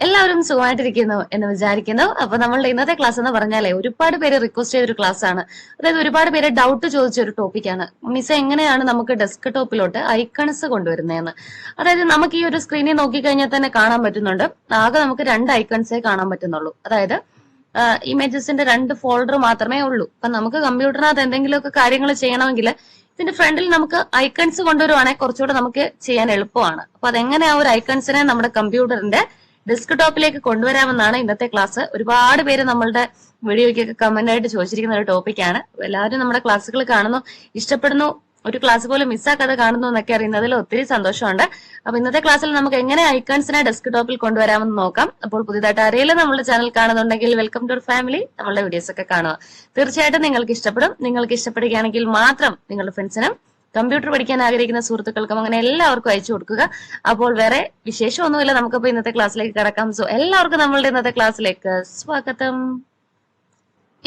എല്ലാവരും സുഖമായിട്ടിരിക്കുന്നു എന്ന് വിചാരിക്കുന്നു. അപ്പൊ നമ്മളുടെ ഇന്നത്തെ ക്ലാസ് എന്ന് പറഞ്ഞാലേ ഒരുപാട് പേര് റിക്വസ്റ്റ് ചെയ്തൊരു ക്ലാസ് ആണ്. അതായത് ഒരുപാട് പേര് ഡൗട്ട് ചോദിച്ച ഒരു ടോപ്പിക്കാണ്. മിസ് എങ്ങനെയാണ് നമുക്ക് ഡെസ്ക് ടോപ്പിലോട്ട് ഐക്കൺസ് കൊണ്ടുവരുന്നതെന്ന്. അതായത് നമുക്ക് ഈ ഒരു സ്ക്രീനിൽ നോക്കിക്കഴിഞ്ഞാൽ തന്നെ കാണാൻ പറ്റുന്നുണ്ട്. ആകെ നമുക്ക് 2 ഐക്കൺസേ കാണാൻ പറ്റുന്നുള്ളൂ. അതായത് ഇമേജസിന്റെ 2 ഫോൾഡർ മാത്രമേ ഉള്ളൂ. അപ്പൊ നമുക്ക് കമ്പ്യൂട്ടറിനകത്ത് എന്തെങ്കിലുമൊക്കെ കാര്യങ്ങൾ ചെയ്യണമെങ്കിൽ ഇതിന്റെ ഫ്രണ്ടിൽ നമുക്ക് ഐക്കൺസ് കൊണ്ടുവരുവാണെങ്കിൽ കുറച്ചുകൂടെ നമുക്ക് ചെയ്യാൻ എളുപ്പമാണ്. അപ്പൊ അതെങ്ങനെ ആ ഒരു ഐക്കൺസിനെ നമ്മുടെ കമ്പ്യൂട്ടറിന്റെ ഡെസ്ക്ടോപ്പിലേക്ക് കൊണ്ടുവരാമെന്നാണ് ഇന്നത്തെ ക്ലാസ്. ഒരുപാട് പേര് നമ്മളുടെ വീഡിയോയ്ക്കൊക്കെ കമന്റ് ആയിട്ട് ചോദിച്ചിരിക്കുന്ന ഒരു ടോപ്പിക്കാണ്. എല്ലാവരും നമ്മുടെ ക്ലാസ്സുകൾ കാണുന്നു, ഇഷ്ടപ്പെടുന്നു, ഒരു ക്ലാസ് പോലും മിസ്സാക്കാതെ കാണുന്നു എന്നൊക്കെ അറിയുന്നതിൽ ഒത്തിരി സന്തോഷമുണ്ട്. അപ്പൊ ഇന്നത്തെ ക്ലാസ്സിൽ നമുക്ക് എങ്ങനെ ഐക്കൺസിനെ ഡെസ്ക്ടോപ്പിൽ കൊണ്ടുവരാമെന്ന് നോക്കാം. അപ്പോൾ പുതിയതായിട്ട് ആരെങ്കിലും നമ്മുടെ ചാനൽ കാണുന്നുണ്ടെങ്കിൽ വെൽക്കം ടു ഫാമിലി, നമ്മളുടെ വീഡിയോസ് ഒക്കെ കാണുക. തീർച്ചയായിട്ടും നിങ്ങൾക്ക് ഇഷ്ടപ്പെടും. നിങ്ങൾക്ക് ഇഷ്ടപ്പെടുകയാണെങ്കിൽ മാത്രം നിങ്ങളുടെ ഫ്രണ്ട്സിനും കമ്പ്യൂട്ടർ പഠിക്കാൻ ആഗ്രഹിക്കുന്ന സുഹൃത്തുക്കൾക്കും അങ്ങനെ എല്ലാവർക്കും അയച്ചു കൊടുക്കുക. അപ്പോൾ വേറെ വിശേഷമൊന്നുമില്ല, നമുക്കിപ്പോ ഇന്നത്തെ ക്ലാസ്സിലേക്ക് കടക്കാം. സോ എല്ലാവർക്കും നമ്മളുടെ ഇന്നത്തെ ക്ലാസ്സിലേക്ക് സ്വാഗതം.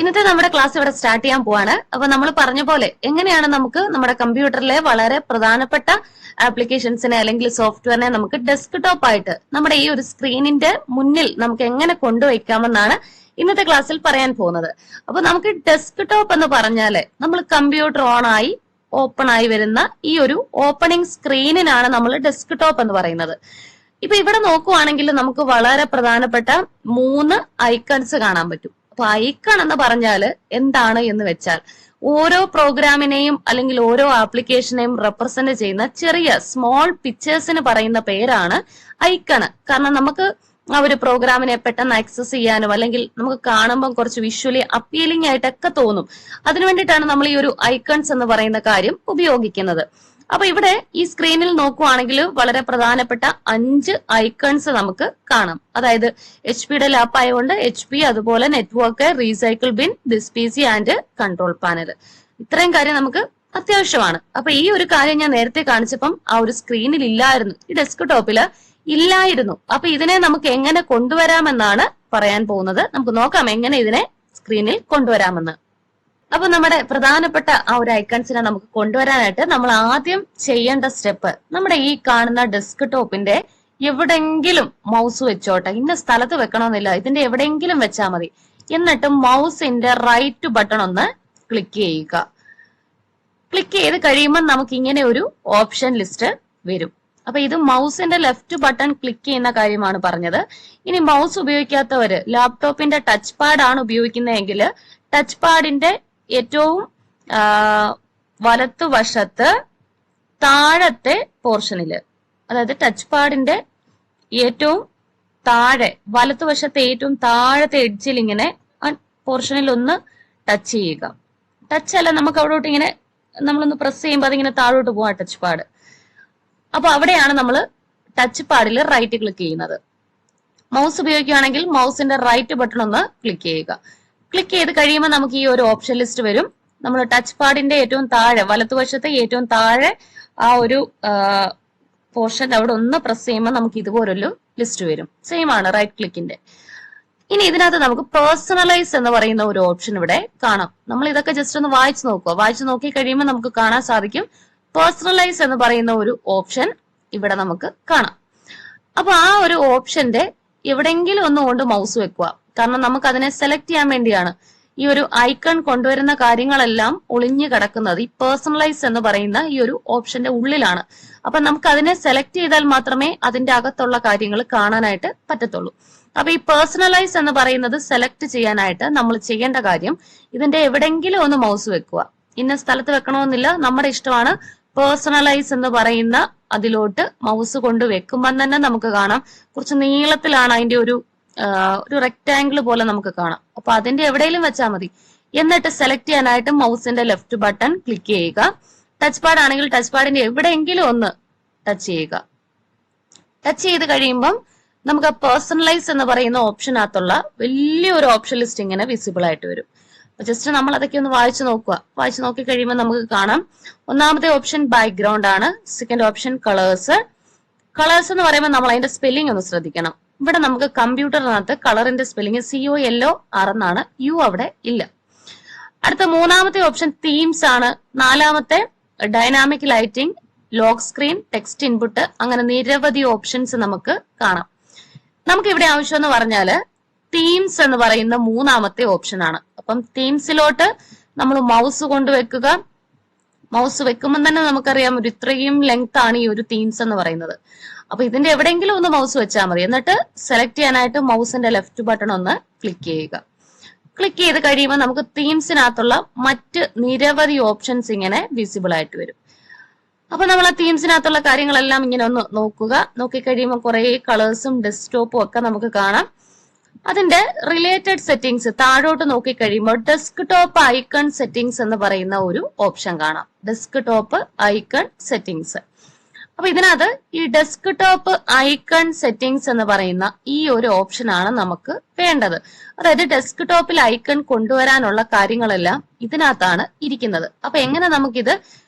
ഇന്നത്തെ നമ്മുടെ ക്ലാസ് ഇവിടെ സ്റ്റാർട്ട് ചെയ്യാൻ പോവാണ്. അപ്പൊ നമ്മൾ പറഞ്ഞ പോലെ എങ്ങനെയാണ് നമുക്ക് നമ്മുടെ കമ്പ്യൂട്ടറിലെ വളരെ പ്രധാനപ്പെട്ട ആപ്ലിക്കേഷൻസിനെ അല്ലെങ്കിൽ സോഫ്റ്റ്വെയറിനെ നമുക്ക് ഡെസ്ക്ടോപ്പ് ആയിട്ട് നമ്മുടെ ഈ ഒരു സ്ക്രീനിന്റെ മുന്നിൽ നമുക്ക് എങ്ങനെ കൊണ്ടുവയ്ക്കാമെന്നാണ് ഇന്നത്തെ ക്ലാസ്സിൽ പറയാൻ പോകുന്നത്. അപ്പൊ നമുക്ക് ഡെസ്ക്ടോപ്പ് എന്ന് പറഞ്ഞാല് നമ്മൾ കമ്പ്യൂട്ടർ ഓപ്പൺ ആയി വരുന്ന ഈ ഒരു ഓപ്പണിംഗ് സ്ക്രീനിനാണ് നമ്മൾ ഡെസ്ക്ടോപ്പ് എന്ന് പറയുന്നത്. ഇപ്പൊ ഇവിടെ നോക്കുവാണെങ്കിൽ നമുക്ക് വളരെ പ്രധാനപ്പെട്ട 3 ഐക്കൺസ് കാണാൻ പറ്റും. അപ്പൊ ഐക്കൺ എന്ന് പറഞ്ഞാൽ എന്താണ് എന്ന് വെച്ചാൽ ഓരോ പ്രോഗ്രാമിനെയും അല്ലെങ്കിൽ ഓരോ ആപ്ലിക്കേഷനെയും റെപ്രസെന്റ് ചെയ്യുന്ന ചെറിയ സ്മോൾ പിക്ചേഴ്സിന് പറയുന്ന പേരാണ് ഐക്കണ്. കാരണം നമുക്ക് ആ ഒരു പ്രോഗ്രാമിനെ പെട്ടെന്ന് ആക്സസ് ചെയ്യാനും അല്ലെങ്കിൽ നമുക്ക് കാണുമ്പോൾ കുറച്ച് വിഷ്വലി അപ്പീലിംഗ് ആയിട്ടൊക്കെ തോന്നും. അതിനു വേണ്ടിയിട്ടാണ് നമ്മൾ ഈ ഒരു ഐക്കൺസ് എന്ന് പറയുന്ന കാര്യം ഉപയോഗിക്കുന്നത്. അപ്പൊ ഇവിടെ ഈ സ്ക്രീനിൽ നോക്കുവാണെങ്കിൽ വളരെ പ്രധാനപ്പെട്ട 5 ഐക്കൺസ് നമുക്ക് കാണാം. അതായത് HP ലാപ്പ് ആയതുകൊണ്ട് HP, അതുപോലെ network, recycle bin, this PC and control panel. ഇത്രയും കാര്യം നമുക്ക് അത്യാവശ്യമാണ്. അപ്പൊ ഈ ഒരു കാര്യം ഞാൻ നേരത്തെ കാണിച്ചപ്പം ആ ഒരു സ്ക്രീനിൽ ഇല്ലായിരുന്നു, ഈ ഡെസ്ക്ടോപ്പില് ഇല്ലായിരുന്നു. അപ്പൊ ഇതിനെ നമുക്ക് എങ്ങനെ കൊണ്ടുവരാമെന്നാണ് പറയാൻ പോകുന്നത്. നമുക്ക് നോക്കാം എങ്ങനെ ഇതിനെ സ്ക്രീനിൽ കൊണ്ടുവരാമെന്ന്. അപ്പൊ നമ്മുടെ പ്രധാനപ്പെട്ട ആ ഒരു ഐക്കൺസിനെ നമുക്ക് കൊണ്ടുവരാനായിട്ട് നമ്മൾ ആദ്യം ചെയ്യേണ്ട സ്റ്റെപ്പ്, നമ്മുടെ ഈ കാണുന്ന ഡെസ്ക്ടോപ്പിന്റെ എവിടെങ്കിലും മൗസ് വെച്ചോട്ടെ. ഇന്ന സ്ഥലത്ത് വെക്കണമെന്നില്ല, ഇതിന്റെ എവിടെയെങ്കിലും വെച്ചാൽ മതി. എന്നിട്ട് മൗസിന്റെ റൈറ്റ് ബട്ടൺ ഒന്ന് ക്ലിക്ക് ചെയ്യുക. ക്ലിക്ക് ചെയ്ത് കഴിയുമ്പോൾ നമുക്ക് ഇങ്ങനെ ഒരു ഓപ്ഷൻ ലിസ്റ്റ് വരും. അപ്പൊ ഇത് മൗസിന്റെ ലെഫ്റ്റ് ബട്ടൺ ക്ലിക്ക് ചെയ്യുന്ന കാര്യമാണ് പറഞ്ഞത്. ഇനി മൗസ് ഉപയോഗിക്കാത്തവര് ലാപ്ടോപ്പിന്റെ ടച്ച് പാഡ് ആണ് ഉപയോഗിക്കുന്നതെങ്കിൽ ടച്ച് പാഡിന്റെ ഏറ്റവും വലത്തുവശത്ത് താഴത്തെ പോർഷനില്, അതായത് ടച്ച് പാഡിന്റെ ഏറ്റവും താഴെ വലത്തുവശത്തെ ഏറ്റവും താഴത്തെ എഡ്ജിൽ ഇങ്ങനെ പോർഷനിൽ ഒന്ന് ടച്ച് ചെയ്യുക. ടച്ച് അല്ല, നമുക്ക് അവിടോട്ട് ഇങ്ങനെ നമ്മളൊന്ന് പ്രസ് ചെയ്യുമ്പോൾ അതിങ്ങനെ താഴോട്ട് പോവാം ടച്ച് പാഡ്. അപ്പൊ അവിടെയാണ് നമ്മൾ ടച്ച് പാഡിൽ റൈറ്റ് ക്ലിക്ക് ചെയ്യുന്നത്. മൗസ് ഉപയോഗിക്കുകയാണെങ്കിൽ മൗസിന്റെ റൈറ്റ് ബട്ടൺ ഒന്ന് ക്ലിക്ക് ചെയ്യുക. ക്ലിക്ക് ചെയ്ത് കഴിയുമ്പോൾ നമുക്ക് ഈ ഒരു ഓപ്ഷൻ ലിസ്റ്റ് വരും. നമ്മൾ ടച്ച് പാഡിന്റെ ഏറ്റവും താഴെ വലതുവശത്തെ ഏറ്റവും താഴെ ആ ഒരു പോർഷൻ അവിടെ ഒന്ന് പ്രസ് ചെയ്യുമ്പോൾ നമുക്ക് ഇതുപോലൊരു ലിസ്റ്റ് വരും. സെയിം ആണ് റൈറ്റ് ക്ലിക്കിന്റെ. ഇനി ഇതിനകത്ത് നമുക്ക് പേഴ്സണലൈസ് എന്ന് പറയുന്ന ഒരു ഓപ്ഷൻ ഇവിടെ കാണാം. നമ്മൾ ഇതൊക്കെ ജസ്റ്റ് ഒന്ന് വായിച്ചു നോക്കുക. വായിച്ചു നോക്കി കഴിയുമ്പോൾ നമുക്ക് കാണാൻ സാധിക്കും പേഴ്സണലൈസ് എന്ന് പറയുന്ന ഒരു ഓപ്ഷൻ ഇവിടെ നമുക്ക് കാണാം. അപ്പൊ ആ ഒരു ഓപ്ഷന്റെ എവിടെയെങ്കിലും ഒന്ന് കൊണ്ട് മൗസ് വെക്കുക. കാരണം നമുക്ക് അതിനെ സെലക്ട് ചെയ്യാൻ വേണ്ടിയാണ്. ഈ ഒരു ഐക്കൺ കൊണ്ടുവരുന്ന കാര്യങ്ങളെല്ലാം ഒളിഞ്ഞു കിടക്കുന്നത് ഈ പേഴ്സണലൈസ് എന്ന് പറയുന്ന ഈ ഒരു ഓപ്ഷന്റെ ഉള്ളിലാണ്. അപ്പൊ നമുക്ക് അതിനെ സെലക്ട് ചെയ്താൽ മാത്രമേ അതിന്റെ അകത്തുള്ള കാര്യങ്ങൾ കാണാനായിട്ട് പറ്റത്തുള്ളൂ. അപ്പൊ ഈ പേഴ്സണലൈസ് എന്ന് പറയുന്നത് സെലക്ട് ചെയ്യാനായിട്ട് നമ്മൾ ചെയ്യേണ്ട കാര്യം, ഇതിന്റെ എവിടെയെങ്കിലും ഒന്ന് മൗസ് വെക്കുക. ഇന്ന സ്ഥലത്ത് വെക്കണമെന്നില്ല, നമ്മുടെ ഇഷ്ടമാണ്. പേഴ്സണലൈസ് എന്ന് പറയുന്ന അതിലോട്ട് മൗസ് കൊണ്ട് വെക്കുമ്പോൾ തന്നെ നമുക്ക് കാണാം കുറച്ച് നീളത്തിലാണ് അതിന്റെ ഒരു റെക്ടാംഗിൾ പോലെ നമുക്ക് കാണാം. അപ്പൊ അതിന്റെ എവിടെയെങ്കിലും വെച്ചാൽ മതി. എന്നിട്ട് സെലക്ട് ചെയ്യാനായിട്ട് മൗസിന്റെ ലെഫ്റ്റ് ബട്ടൺ ക്ലിക്ക് ചെയ്യുക. ടച്ച് പാഡ് ആണെങ്കിൽ ടച്ച് പാഡിന്റെ എവിടെയെങ്കിലും ഒന്ന് ടച്ച് ചെയ്യുക. ടച്ച് ചെയ്ത് കഴിയുമ്പം നമുക്ക് ആ പേഴ്സണലൈസ് എന്ന് പറയുന്ന ഓപ്ഷനകത്തുള്ള വലിയൊരു ഓപ്ഷൻ ലിസ്റ്റ് ഇങ്ങനെ വിസിബിൾ ആയിട്ട് വരും. ജസ്റ്റ് നമ്മൾ അതൊക്കെ ഒന്ന് വായിച്ചു നോക്കുക. വായിച്ചു നോക്കി കഴിയുമ്പോൾ നമുക്ക് കാണാം ഒന്നാമത്തെ ഓപ്ഷൻ ബാക്ക്ഗ്രൗണ്ട് ആണ്. Second option colours. കളേഴ്സ് എന്ന് പറയുമ്പോൾ നമ്മൾ അതിന്റെ സ്പെല്ലിംഗ് ഒന്ന് ശ്രദ്ധിക്കണം. ഇവിടെ നമുക്ക് കമ്പ്യൂട്ടറിനകത്ത് കളറിന്റെ സ്പെല്ലിംഗ് COLOR എന്നാണ്, യു അവിടെ ഇല്ല. അടുത്ത മൂന്നാമത്തെ ഓപ്ഷൻ തീംസ് ആണ്. നാലാമത്തെ dynamic lighting, lock screen, text input, അങ്ങനെ നിരവധി ഓപ്ഷൻസ് നമുക്ക് കാണാം. നമുക്ക് ഇവിടെ ആവശ്യം എന്ന് പറഞ്ഞാല് തീംസ് എന്ന് പറയുന്ന മൂന്നാമത്തെ ഓപ്ഷൻ ആണ്. അപ്പം തീംസിലോട്ട് നമ്മൾ മൗസ് കൊണ്ടുവെക്കുക. മൗസ് വെക്കുമ്പോൾ തന്നെ നമുക്കറിയാം ഒരു ഇത്രയും ലെങ്ത് ആണ് ഈ ഒരു തീംസ് എന്ന് പറയുന്നത്. അപ്പൊ ഇതിന്റെ എവിടെയെങ്കിലും ഒന്ന് മൗസ് വെച്ചാൽ മതി. എന്നിട്ട് സെലക്ട് ചെയ്യാനായിട്ട് മൗസിന്റെ ലെഫ്റ്റ് ബട്ടൺ ഒന്ന് ക്ലിക്ക് ചെയ്യുക. ക്ലിക്ക് ചെയ്ത് കഴിയുമ്പോൾ നമുക്ക് തീംസിനകത്തുള്ള മറ്റ് നിരവധി ഓപ്ഷൻസ് ഇങ്ങനെ വിസിബിൾ ആയിട്ട് വരും. അപ്പൊ നമ്മൾ ആ തീംസിനകത്തുള്ള കാര്യങ്ങളെല്ലാം ഇങ്ങനെ ഒന്ന് നോക്കുക. നോക്കിക്കഴിയുമ്പോൾ കുറെ കളേഴ്സും ഡെസ്ക്ടോപ്പും ഒക്കെ നമുക്ക് കാണാം. അതിന്റെ റിലേറ്റഡ് സെറ്റിംഗ്സ് താഴോട്ട് നോക്കിക്കഴിയുമ്പോൾ ഡെസ്ക് ടോപ്പ് ഐക്കൺ സെറ്റിംഗ്സ് എന്ന് പറയുന്ന ഒരു ഓപ്ഷൻ കാണാം. Desk top icon settings. അപ്പൊ ഇതിനകത്ത് ഈ ഡെസ്ക് ടോപ്പ് ഐക്കൺ സെറ്റിംഗ്സ് എന്ന് പറയുന്ന ഈ ഒരു ഓപ്ഷൻ ആണ് നമുക്ക് വേണ്ടത്. അതായത് ഡെസ്ക് ടോപ്പിൽ ഐക്കൺ കൊണ്ടുവരാനുള്ള കാര്യങ്ങളെല്ലാം ഇതിനകത്താണ് ഇരിക്കുന്നത്. അപ്പൊ എങ്ങനെ നമുക്കിത്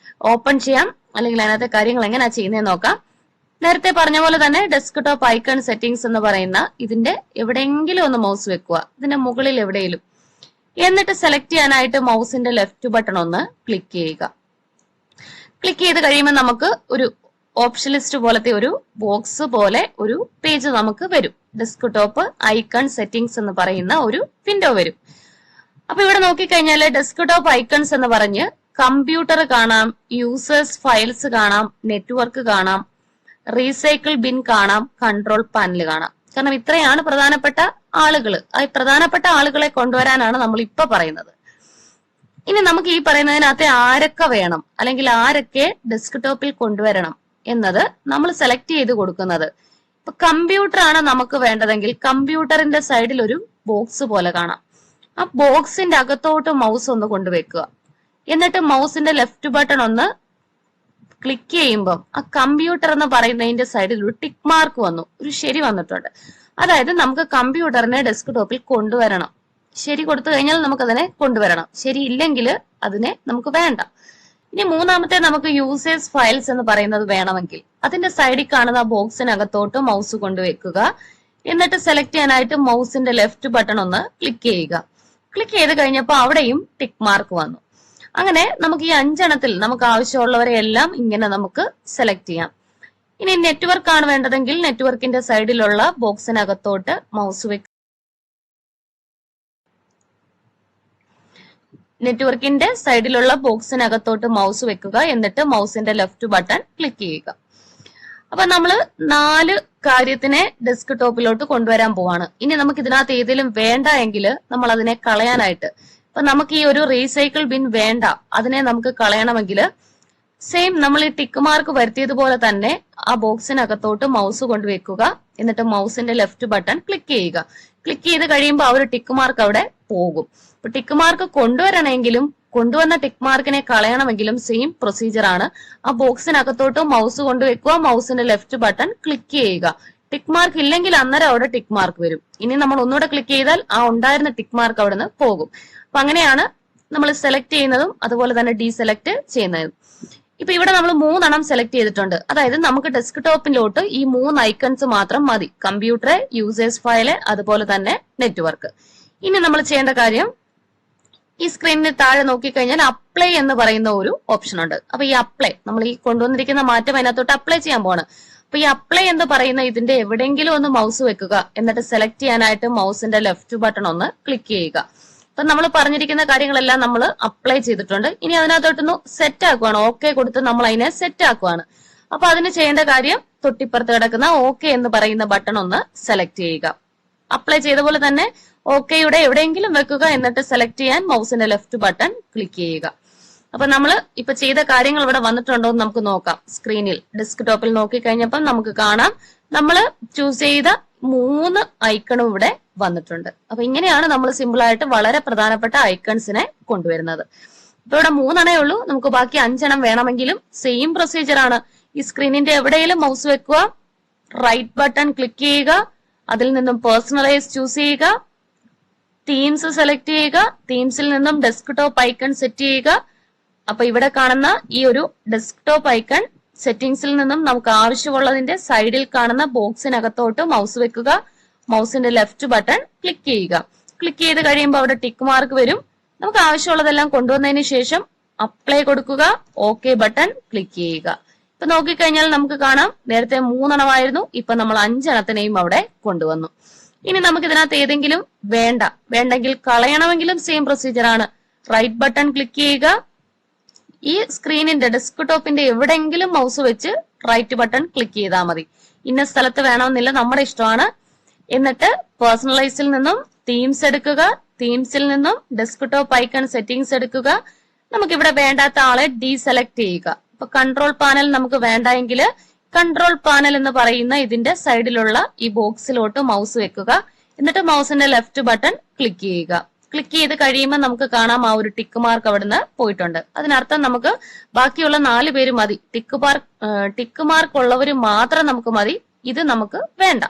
ഓപ്പൺ ചെയ്യാം, അല്ലെങ്കിൽ അതിനകത്തെ കാര്യങ്ങൾ എങ്ങനെയാ ചെയ്യുന്നതെന്ന് നോക്കാം. നേരത്തെ പറഞ്ഞ പോലെ തന്നെ ഡെസ്ക് ടോപ്പ് ഐക്കൺ സെറ്റിംഗ്സ് എന്ന് പറയുന്ന ഇതിന്റെ എവിടെയെങ്കിലും ഒന്ന് മൗസ് വെക്കുക, ഇതിന്റെ മുകളിൽ എവിടെയെങ്കിലും. എന്നിട്ട് സെലക്ട് ചെയ്യാനായിട്ട് മൗസിന്റെ ലെഫ്റ്റ് ബട്ടൺ ഒന്ന് ക്ലിക്ക് ചെയ്യുക. ക്ലിക്ക് ചെയ്ത് കഴിയുമ്പോൾ നമുക്ക് ഒരു ഓപ്ഷൻ ലിസ്റ്റ് പോലത്തെ ഒരു ബോക്സ് പോലെ ഒരു പേജ് നമുക്ക് വരും. ഡെസ്ക് ടോപ്പ് ഐക്കൺ സെറ്റിംഗ്സ് എന്ന് പറയുന്ന ഒരു വിൻഡോ വരും. അപ്പൊ ഇവിടെ നോക്കിക്കഴിഞ്ഞാൽ ഡെസ്ക് ടോപ്പ് ഐക്കൺസ് എന്ന് പറഞ്ഞ് കമ്പ്യൂട്ടർ കാണാം, യൂസേഴ്സ് ഫയൽസ് കാണാം, നെറ്റ്വർക്ക് കാണാം, റീസൈക്കിൾ ബിൻ കാണാം, കൺട്രോൾ പാനൽ കാണാം. കാരണം ഇത്രയാണ് പ്രധാനപ്പെട്ട ആളുകൾ. ആ പ്രധാനപ്പെട്ട ആളുകളെ കൊണ്ടുവരാനാണ് നമ്മൾ ഇപ്പൊ പറയുന്നത്. ഇനി നമുക്ക് ഈ പറയുന്നതിനകത്തെ ആരൊക്കെ വേണം, അല്ലെങ്കിൽ ആരൊക്കെ ഡെസ്ക് ടോപ്പിൽ കൊണ്ടുവരണം എന്നത് നമ്മൾ സെലക്ട് ചെയ്ത് കൊടുക്കുന്നത്. ഇപ്പൊ കമ്പ്യൂട്ടർ ആണ് നമുക്ക് വേണ്ടതെങ്കിൽ കമ്പ്യൂട്ടറിന്റെ സൈഡിൽ ഒരു ബോക്സ് പോലെ കാണാം. ആ ബോക്സിന്റെ അകത്തോട്ട് മൗസ് ഒന്ന് കൊണ്ടുവെക്കുക. എന്നിട്ട് മൗസിന്റെ ലെഫ്റ്റ് ബട്ടൺ ഒന്ന് ക്ലിക്ക് ചെയ്യുമ്പോൾ ആ കമ്പ്യൂട്ടർ എന്ന് പറയുന്നതിന്റെ സൈഡിൽ ഒരു ടിക്ക് മാർക്ക് വന്നു, ഒരു ശരി വന്നിട്ടുണ്ട്. അതായത് നമുക്ക് കമ്പ്യൂട്ടറിനെ ഡെസ്ക് ടോപ്പിൽ കൊണ്ടുവരണം. ശരി കൊടുത്തു കഴിഞ്ഞാൽ നമുക്ക് അതിനെ കൊണ്ടുവരണം. ശരി ഇല്ലെങ്കിൽ അതിനെ നമുക്ക് വേണ്ട. ഇനി മൂന്നാമത്തെ നമുക്ക് യൂസേഴ്സ് ഫയൽസ് എന്ന് പറയുന്നത് വേണമെങ്കിൽ അതിന്റെ സൈഡിൽ കാണുന്ന ബോക്സിനകത്തോട്ട് മൗസ് കൊണ്ടുവെക്കുക. എന്നിട്ട് സെലക്ട് ചെയ്യാനായിട്ട് മൗസിന്റെ ലെഫ്റ്റ് ബട്ടൺ ഒന്ന് ക്ലിക്ക് ചെയ്യുക. ക്ലിക്ക് ചെയ്ത് കഴിഞ്ഞപ്പോൾ അവിടെയും ടിക്ക് മാർക്ക് വന്നു. അങ്ങനെ നമുക്ക് ഈ 5 എണ്ണത്തിൽ നമുക്ക് ആവശ്യമുള്ളവരെ എല്ലാം ഇങ്ങനെ നമുക്ക് സെലക്ട് ചെയ്യാം. ഇനി നെറ്റ്വർക്ക് ആണ് വേണ്ടതെങ്കിൽ നെറ്റ്വർക്കിന്റെ സൈഡിലുള്ള ബോക്സിനകത്തോട്ട് മൗസ് വെക്കുക. നെറ്റ്വർക്കിന്റെ സൈഡിലുള്ള ബോക്സിനകത്തോട്ട് മൗസ് വെക്കുക. എന്നിട്ട് മൗസിന്റെ ലെഫ്റ്റ് ബട്ടൺ ക്ലിക്ക് ചെയ്യുക. അപ്പൊ നമ്മള് 4 കാര്യത്തിനെ ഡെസ്ക് ടോപ്പിലോട്ട് കൊണ്ടുവരാൻ പോവാണ്. ഇനി നമുക്ക് ഇതിനകത്ത് ഏതെങ്കിലും വേണ്ട എങ്കിൽ നമ്മൾ അതിനെ കളയാനായിട്ട്, അപ്പൊ നമുക്ക് ഈ ഒരു റീസൈക്കിൾ ബിൻ വേണ്ട, അതിനെ നമുക്ക് കളയണമെങ്കിൽ സെയിം നമ്മൾ ഈ ടിക്ക് മാർക്ക് വരുത്തിയതുപോലെ തന്നെ ആ ബോക്സിനകത്തോട്ട് മൗസ് കൊണ്ടുവെക്കുക. എന്നിട്ട് മൗസിന്റെ ലെഫ്റ്റ് ബട്ടൺ ക്ലിക്ക് ചെയ്യുക. ക്ലിക്ക് ചെയ്ത് കഴിയുമ്പോൾ ആ ഒരു ടിക്ക് മാർക്ക് അവിടെ പോകും. അപ്പൊ ടിക്ക് മാർക്ക് കൊണ്ടുവരണമെങ്കിലും കൊണ്ടുവന്ന ടിക്ക് മാർക്കിനെ കളയണമെങ്കിലും സെയിം പ്രൊസീജിയർ ആണ്. ആ ബോക്സിനകത്തോട്ട് മൗസ് കൊണ്ടുവെക്കുക, മൗസിന്റെ ലെഫ്റ്റ് ബട്ടൺ ക്ലിക്ക് ചെയ്യുക. ടിക്ക് മാർക്ക് ഇല്ലെങ്കിൽ അന്നേരം അവിടെ ടിക്ക് മാർക്ക് വരും. ഇനി നമ്മൾ ഒന്നുകൂടെ ക്ലിക്ക് ചെയ്താൽ ആ ഉണ്ടായിരുന്ന ടിക്ക് മാർക്ക് അവിടെ നിന്ന് പോകും. അപ്പൊ അങ്ങനെയാണ് നമ്മൾ സെലക്ട് ചെയ്യുന്നതും അതുപോലെ തന്നെ ഡീസെലക്ട് ചെയ്യുന്നതും. ഇപ്പൊ ഇവിടെ നമ്മൾ 3 എണ്ണം സെലക്ട് ചെയ്തിട്ടുണ്ട്. അതായത് നമുക്ക് ഡെസ്ക് ടോപ്പിലോട്ട് ഈ 3 ഐക്കൺസ് മാത്രം മതി. കമ്പ്യൂട്ടർ, യൂസേഴ്സ് ഫയല്, അതുപോലെ തന്നെ നെറ്റ്വർക്ക്. ഇനി നമ്മൾ ചെയ്യേണ്ട കാര്യം, ഈ സ്ക്രീനിന് താഴെ നോക്കിക്കഴിഞ്ഞാൽ അപ്ലൈ എന്ന് പറയുന്ന ഒരു ഓപ്ഷൻ ഉണ്ട്. അപ്പൊ ഈ അപ്ലൈ നമ്മൾ ഈ കൊണ്ടുവന്നിരിക്കുന്ന മാറ്റം അതിനകത്തോട്ട് അപ്ലൈ ചെയ്യാൻ പോവാണ്. അപ്പൊ ഈ അപ്ലൈ എന്ന് പറയുന്ന ഇതിന്റെ എവിടെയെങ്കിലും ഒന്ന് മൗസ് വെക്കുക. എന്നിട്ട് സെലക്ട് ചെയ്യാനായിട്ട് മൗസിന്റെ ലെഫ്റ്റ് ബട്ടൺ ഒന്ന് ക്ലിക്ക് ചെയ്യുക. അപ്പൊ നമ്മൾ പറഞ്ഞിരിക്കുന്ന കാര്യങ്ങളെല്ലാം നമ്മൾ അപ്ലൈ ചെയ്തിട്ടുണ്ട്. ഇനി അതിനകത്തോട്ടൊന്ന് സെറ്റ് ആക്കുവാണ്. ഓക്കെ കൊടുത്ത് നമ്മൾ അതിനെ സെറ്റ് ആക്കുവാണ്. അപ്പൊ അതിന് ചെയ്യേണ്ട കാര്യം തൊട്ടിപ്പുറത്ത് കിടക്കുന്ന ഓക്കെ എന്ന് പറയുന്ന ബട്ടൺ ഒന്ന് സെലക്ട് ചെയ്യുക. അപ്ലൈ ചെയ്ത പോലെ തന്നെ ഓക്കെയുടെ എവിടെയെങ്കിലും വെക്കുക. എന്നിട്ട് സെലക്ട് ചെയ്യാൻ മൗസിന്റെ ലെഫ്റ്റ് ബട്ടൺ ക്ലിക്ക് ചെയ്യുക. അപ്പൊ നമ്മൾ ഇപ്പൊ ചെയ്ത കാര്യങ്ങൾ ഇവിടെ വന്നിട്ടുണ്ടോ എന്ന് നമുക്ക് നോക്കാം. സ്ക്രീനിൽ ഡെസ്ക് ടോപ്പിൽ നോക്കി കഴിഞ്ഞപ്പോൾ നമുക്ക് കാണാം നമ്മൾ ചൂസ് ചെയ്ത 3 ഐക്കണും ഇവിടെ വന്നിട്ടുണ്ട്. അപ്പൊ ഇങ്ങനെയാണ് നമ്മൾ സിമ്പിൾ ആയിട്ട് വളരെ പ്രധാനപ്പെട്ട ഐക്കൺസിനെ കൊണ്ടുവരുന്നത്. ഇപ്പൊ ഇവിടെ 3 എണ്ണേ ഉള്ളൂ. നമുക്ക് ബാക്കി 5 എണ്ണം വേണമെങ്കിലും സെയിം പ്രൊസീജിയർ ആണ്. ഈ സ്ക്രീനിന്റെ എവിടെയെങ്കിലും മൗസ് വെക്കുക, റൈറ്റ് ബട്ടൺ ക്ലിക്ക് ചെയ്യുക, അതിൽ നിന്നും പേഴ്സണലൈസ് ചൂസ് ചെയ്യുക, തീംസ് സെലക്ട് ചെയ്യുക, തീംസിൽ നിന്നും ഡെസ്ക് ടോപ്പ് ഐക്കൺ സെറ്റ് ചെയ്യുക. അപ്പൊ ഇവിടെ കാണുന്ന ഈ ഒരു ഡെസ്ക് ടോപ്പ് ഐക്കൺ സെറ്റിംഗ്സിൽ നിന്നും നമുക്ക് ആവശ്യമുള്ളതിന്റെ സൈഡിൽ കാണുന്ന ബോക്സിനകത്തോട്ട് മൗസ് വെക്കുക, മൗസിന്റെ ലെഫ്റ്റ് ബട്ടൺ ക്ലിക്ക് ചെയ്യുക. ക്ലിക്ക് ചെയ്ത് കഴിയുമ്പോൾ അവിടെ ടിക്ക് മാർക്ക് വരും. നമുക്ക് ആവശ്യമുള്ളതെല്ലാം കൊണ്ടുവന്നതിന് ശേഷം അപ്ലൈ കൊടുക്കുക, ഓക്കെ ബട്ടൺ ക്ലിക്ക് ചെയ്യുക. ഇപ്പൊ നോക്കിക്കഴിഞ്ഞാൽ നമുക്ക് കാണാം നേരത്തെ 3 ഇപ്പൊ നമ്മൾ 5 അവിടെ കൊണ്ടുവന്നു. ഇനി നമുക്ക് ഇതിനകത്ത് ഏതെങ്കിലും വേണ്ടെങ്കിൽ കളയണമെങ്കിലും സെയിം പ്രൊസീജിയർ ആണ്. റൈറ്റ് ബട്ടൺ ക്ലിക്ക് ചെയ്യുക. ഈ സ്ക്രീനിന്റെ ഡെസ്ക്ടോപ്പിന്റെ എവിടെയെങ്കിലും മൗസ് വെച്ച് റൈറ്റ് ബട്ടൺ ക്ലിക്ക് ചെയ്താൽ മതി. ഇന്ന സ്ഥലത്ത് വേണമെന്നില്ല, നമ്മുടെ ഇഷ്ടമാണ്. എന്നിട്ട് പേഴ്സണലൈസിൽ നിന്നും തീംസ് എടുക്കുക. തീംസിൽ നിന്നും ഡെസ്ക്ടോപ്പ് ഐക്കൺ സെറ്റിംഗ്സ് എടുക്കുക. നമുക്ക് ഇവിടെ വേണ്ടാത്ത ആളെ ഡീസെലക്ട് ചെയ്യുക. ഇപ്പൊ കൺട്രോൾ പാനൽ നമുക്ക് വേണ്ടെങ്കിൽ കൺട്രോൾ പാനൽ എന്ന് പറയുന്ന ഇതിന്റെ സൈഡിലുള്ള ഈ ബോക്സിലോട്ട് മൗസ് വെക്കുക. എന്നിട്ട് മൗസിന്റെ ലെഫ്റ്റ് ബട്ടൺ ക്ലിക്ക് ചെയ്യുക. ക്ലിക്ക് ചെയ്ത് കഴിയുമ്പോൾ നമുക്ക് കാണാം ആ ഒരു ടിക്ക് മാർക്ക് അവിടുന്ന് പോയിട്ടുണ്ട്. അതിനർത്ഥം നമുക്ക് ബാക്കിയുള്ള 4 പേര് മതി. ടിക്ക് മാർക്ക് ഉള്ളവര് മാത്രം നമുക്ക് മതി, ഇത് നമുക്ക് വേണ്ട.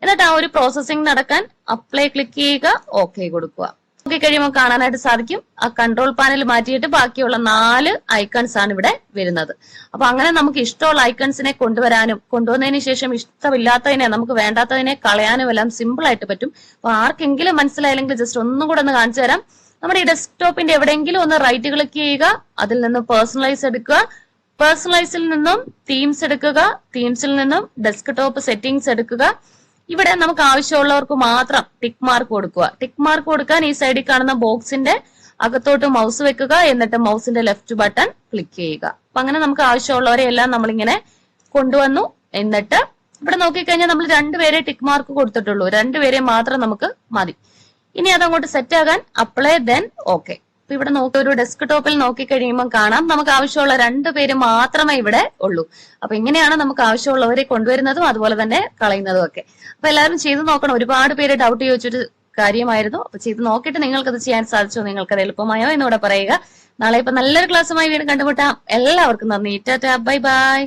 എന്നിട്ട് ആ ഒരു പ്രോസസ്സിംഗ് നടക്കാൻ അപ്ലൈ ക്ലിക്ക് ചെയ്യുക, ഓക്കെ കൊടുക്കുക. നോക്കി കഴിയുമ്പോൾ കാണാനായിട്ട് സാധിക്കും ആ കൺട്രോൾ പാനൽ മാറ്റിയിട്ട് ബാക്കിയുള്ള 4 ഐക്കൺസ് ആണ് ഇവിടെ വരുന്നത്. അപ്പൊ അങ്ങനെ നമുക്ക് ഇഷ്ടമുള്ള ഐക്കൺസിനെ കൊണ്ടുവന്നതിന് ശേഷം ഇഷ്ടമില്ലാത്തതിനെ, നമുക്ക് വേണ്ടാത്തതിനെ കളയാനും എല്ലാം സിമ്പിൾ ആയിട്ട് പറ്റും. അപ്പൊ ആർക്കെങ്കിലും മനസ്സിലായില്ലെങ്കിൽ ജസ്റ്റ് ഒന്നും കൂടെ ഒന്ന് കാണിച്ചു തരാം. നമ്മുടെ ഈ ഡെസ്ക്ടോപ്പിന്റെ എവിടെയെങ്കിലും ഒന്ന് റൈറ്റ് ക്ലിക്ക് ചെയ്യുക. അതിൽ നിന്ന് പേഴ്സണലൈസ് എടുക്കുക. പേഴ്സണലൈസിൽ നിന്നും തീംസ് എടുക്കുക. തീംസിൽ നിന്നും ഡെസ്ക്ടോപ്പ് സെറ്റിംഗ്സ് എടുക്കുക. ഇവിടെ നമുക്ക് ആവശ്യമുള്ളവർക്ക് മാത്രം ടിക്ക് മാർക്ക് കൊടുക്കുക. ടിക്ക് മാർക്ക് കൊടുക്കാൻ ഈ സൈഡിൽ കാണുന്ന ബോക്സിന്റെ അകത്തോട്ട് മൗസ് വെക്കുക. എന്നിട്ട് മൗസിന്റെ ലെഫ്റ്റ് ബട്ടൺ ക്ലിക്ക് ചെയ്യുക. അപ്പൊ അങ്ങനെ നമുക്ക് ആവശ്യമുള്ളവരെ എല്ലാം നമ്മളിങ്ങനെ കൊണ്ടുവന്നു. എന്നിട്ട് ഇവിടെ നോക്കിക്കഴിഞ്ഞാൽ നമ്മൾ 2 പേരെ ടിക്ക് മാർക്ക് കൊടുത്തിട്ടുള്ളൂ. 2 പേരെ മാത്രം നമുക്ക് മതി. ഇനി അതങ്ങോട്ട് സെറ്റ് ആകാൻ അപ്ലൈ ദെൻ ഓക്കെ. അപ്പൊ ഇവിടെ ഒരു ഡെസ്ക്ടോപ്പിൽ നോക്കി കഴിയുമ്പോൾ കാണാം നമുക്ക് ആവശ്യമുള്ള 2 പേര് മാത്രമേ ഇവിടെ ഉള്ളൂ. അപ്പൊ ഇങ്ങനെയാണ് നമുക്ക് ആവശ്യമുള്ളവരെ കൊണ്ടുവരുന്നതും അതുപോലെ തന്നെ കളയുന്നതും ഒക്കെ. അപ്പൊ എല്ലാവരും ചെയ്ത് നോക്കണം. ഒരുപാട് പേര് ഡൗട്ട് ചോദിച്ചൊരു കാര്യമായിരുന്നു. അപ്പൊ ചെയ്ത് നോക്കിയിട്ട് നിങ്ങൾക്കത് ചെയ്യാൻ സാധിച്ചോ, നിങ്ങൾക്കത് എളുപ്പമായോ എന്നിവിടെ പറയുക. നാളെ ഇപ്പൊ നല്ലൊരു ക്ലാസ്സുമായി വീണ്ടും കണ്ടുമുട്ടാം. എല്ലാവർക്കും നന്ദി. Tata, bye bye.